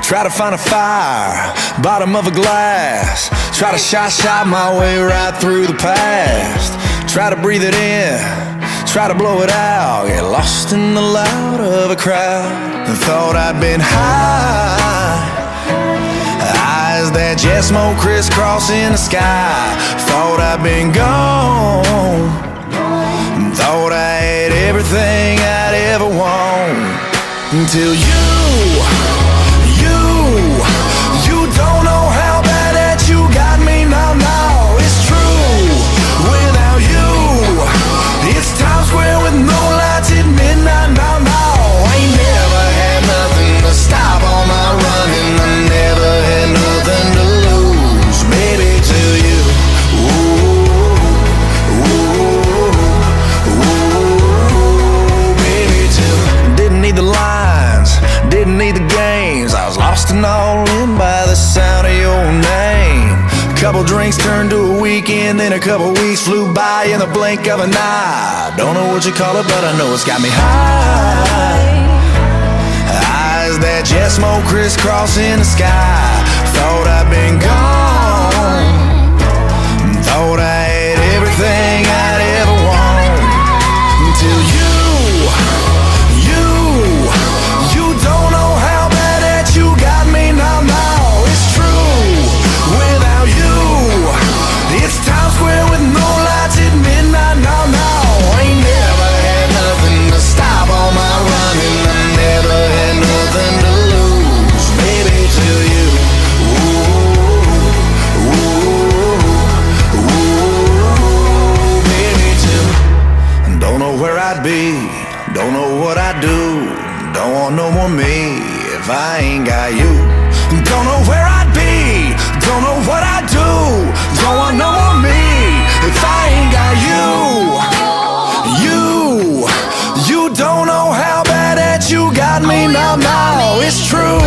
Try to find a fire, bottom of a glass. Try to shot my way right through the past. Try to breathe it in, try to blow it out. Get lost in the loud of a crowd. And thought I'd been high, eyes that jet smoke crisscrossing the sky. Thought I'd been gone, thought I had everything I'd ever want. Until you don't know how bad that you got me now. It's true, without you it's Times Square with no lights at midnight now. I ain't never had nothing to stop all my running. I never had nothing to lose, baby, till you. Baby, till didn't need the lines, didn't need the games. I was lost and all in by the sound of your name. Couple drinks turned to a weekend, then a couple weeks flew by in the blink of an eye. Don't know what you call it, but I know it's got me high. Eyes that jet smoke crisscrossing the sky. Thought I'd been gone, thought I had everything I'd ever want. Until you don't know how bad that you got me now. It's true, without you it's Times Square with no lights at midnight now. I ain't never had nothing to stop all my running. I never had nothing to lose, baby, till you. Baby, till don't know where I'd be, don't know what I'd do. Don't want no more me if I ain't got you. Don't know where I'd be, don't know what I'd do. Don't want no more me if I ain't got you. You don't know how bad that you got me now. It's true,